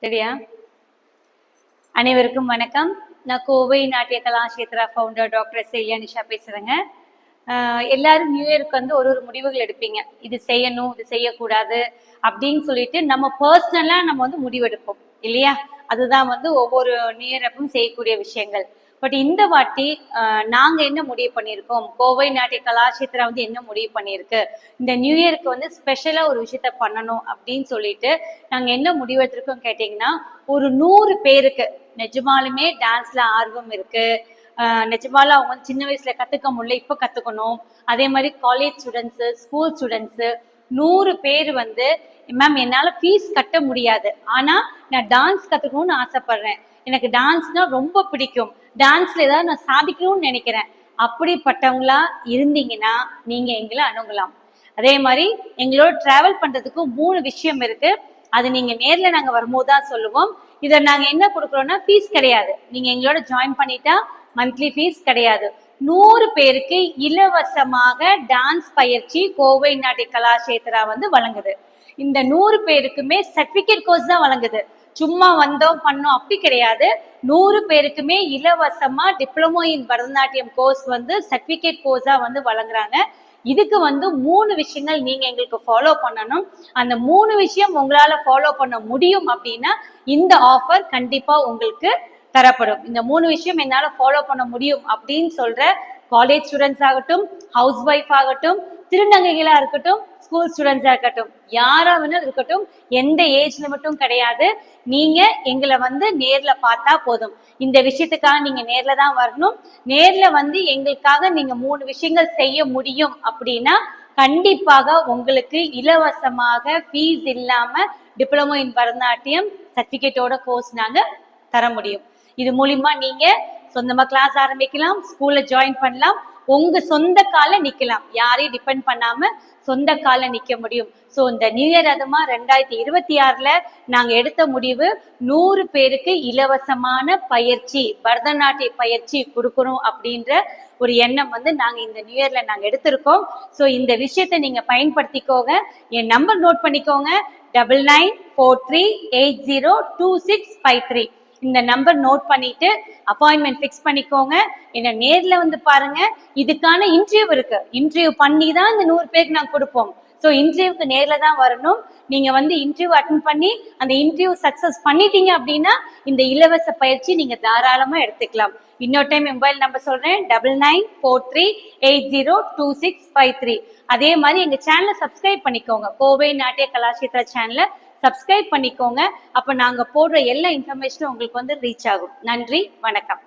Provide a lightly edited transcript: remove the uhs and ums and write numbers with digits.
சரியா? அனைவருக்கும் வணக்கம். நான் கோவை நாட்டிய கலாஷேத்ரா ஃபவுண்டர் டாக்டர் சேலியா நிஷா பேசுறேங்க. எல்லாரும் நியூ இயருக்கு வந்து ஒரு முடிவுகள் எடுப்பீங்க. இது செய்யணும், இது செய்யக்கூடாது அப்படின்னு சொல்லிட்டு நம்ம பர்சனலா நம்ம வந்து முடிவெடுப்போம் இல்லையா? அதுதான் வந்து ஒவ்வொரு நியூ இயர் அப்பவும் செய்யக்கூடிய விஷயங்கள். பட் இந்த வாட்டி நாங்க என்ன முடிவு பண்ணியிருக்கோம், கோவை நாட்டிய கலாஷேத்ரா வந்து என்ன முடிவு பண்ணியிருக்கு, இந்த நியூ இயருக்கு வந்து ஸ்பெஷலா ஒரு விஷயத்த பண்ணணும் அப்படின்னு சொல்லிட்டு நாங்க என்ன முடிவெடுத்திருக்கோம் கேட்டீங்கன்னா, ஒரு 100 பேருக்கு நிஜமாலுமே டான்ஸ்ல ஆர்வம் இருக்கு, நிஜமால அவங்க வந்து சின்ன வயசுல கத்துக்க முடியல, இப்ப கத்துக்கணும். அதே மாதிரி காலேஜ் ஸ்டூடெண்ட்ஸு, ஸ்கூல் ஸ்டூடெண்ட்ஸு 100 பேர் வந்து மேம் என்னால ஃபீஸ் கட்ட முடியாது, ஆனா நான் டான்ஸ் கத்துக்கணும்னு ஆசைப்படுறேன், எனக்கு டான்ஸ்னா ரொம்ப பிடிக்கும், டான்ஸ்ல ஏதாவது நான் சாதிக்கணும்னு நினைக்கிறேன், அப்படிப்பட்டவங்களா இருந்தீங்கன்னா நீங்க எங்களை அணுகலாம். அதே மாதிரி எங்களோட டிராவல் பண்றதுக்கு 3 விஷயம் இருக்கு. அது நீங்க நேர்ல நாங்க வரும்போது தான் சொல்லுவோம். இதை நாங்க என்ன கொடுக்குறோம்னா ஃபீஸ் கிடையாது. நீங்க எங்களோட ஜாயின் பண்ணிட்டா மந்த்லி ஃபீஸ் கிடையாது. 100 பேருக்கு இலவசமாக டான்ஸ் பயிற்சி கோவை நாட்டிய கலாஷேத்ரா வந்து வழங்குது. இந்த 100 பேருக்குமே சர்டிபிகேட் கோர்ஸ் தான் வழங்குது. சும்மா வந்தோம் பண்ணோம் அப்படி கிடையாது. 100 பேருக்குமே இலவசமா டிப்ளமோ இன் பரதநாட்டியம் கோர்ஸ் வந்து சர்டிபிகேட் கோர்ஸா வந்து வழங்குறாங்க. இதுக்கு வந்து 3 விஷயங்கள் நீங்க எங்களுக்கு ஃபாலோ பண்ணணும். அந்த 3 விஷயம் உங்களால ஃபாலோ பண்ண முடியும் அப்படின்னா இந்த ஆஃபர் கண்டிப்பா உங்களுக்கு தரப்படும். இந்த 3 விஷயம் என்னால ஃபாலோ பண்ண முடியும் அப்படின்னு சொல்ற காலேஜ் ஸ்டூடெண்ட்ஸ் ஆகட்டும், ஹவுஸ் ஒய்ஃப் ஆகட்டும், திருநங்கைகளா இருக்கட்டும், ஸ்கூல் ஸ்டூடெண்ட்ஸா இருக்கட்டும், யாரா வேணாலும் இருக்கட்டும், எந்த ஏஜ் லிமிட்டும் கிடையாது. நீங்க எங்களை வந்து நேர்ல பார்த்தா போதும். இந்த விஷயத்துக்காக நீங்க நேர்ல தான் வரணும். நேர்ல வந்து எங்களுக்காக நீங்க 3 விஷயங்கள் செய்ய முடியும் அப்படின்னா கண்டிப்பாக உங்களுக்கு இலவசமாக ஃபீஸ் இல்லாம டிப்ளமோ இன் பரதநாட்டியம் சர்டிபிகேட்டோட கோர்ஸ் நாங்க தர முடியும். இது மூலியமா நீங்க சொந்தமா கிளாஸ் ஆரம்பிக்கலாம், ஸ்கூல்ல ஜாயின் பண்ணலாம், உங்க சொந்த கால நிக்கலாம், யாரையும் டிபெண்ட் பண்ணாம சொந்த கால நிக்க முடியும். ஸோ இந்த நியூ இயர் அதுமா 2026ல நாங்க எடுத்த முடிவு 100 பேருக்கு இலவசமான பயிற்சி, பரதநாட்டிய பயிற்சி கொடுக்கணும் அப்படின்ற ஒரு எண்ணம் வந்து நாங்க இந்த நியூ இயர்ல நாங்க எடுத்திருக்கோம். ஸோ இந்த விஷயத்தை நீங்க பயன்படுத்திக்கோங்க. என் நம்பர் நோட் பண்ணிக்கோங்க, 9943802653. இந்த நம்பர் நோட் பண்ணிட்டு அப்பாயின்மெண்ட் ஃபிக்ஸ் பண்ணிக்கோங்க. என்ன நேர்ல வந்து பாருங்க. இதுக்கான இன்டர்வியூ இருக்கு. இன்டர்வியூ பண்ணி தான் இந்த 100 பேருக்கு நாங்க கொடுப்போம். ஸோ இன்டர்வியூக்கு நேர்ல தான் வரணும். நீங்க வந்து இன்டர்வியூ அட்டன் பண்ணி அந்த இன்டர்வியூ சக்சஸ் பண்ணிட்டீங்க அப்படின்னா இந்த இலவச பயிற்சி நீங்க தாராளமா எடுத்துக்கலாம். இன்னொரு டைம் மொபைல் நம்பர் சொல்றேன், 9943802653. அதே மாதிரி எங்க சேனலை சப்ஸ்கிரைப் பண்ணிக்கோங்க. கோவை நாட்டிய கலாஷேத்ரா சேனலை சப்ஸ்கிரைப் பண்ணிக்கோங்க. அப்ப நாங்க போடுற எல்லா இன்ஃபர்மேஷனும் உங்களுக்கு வந்து ரீச் ஆகும். நன்றி, வணக்கம்.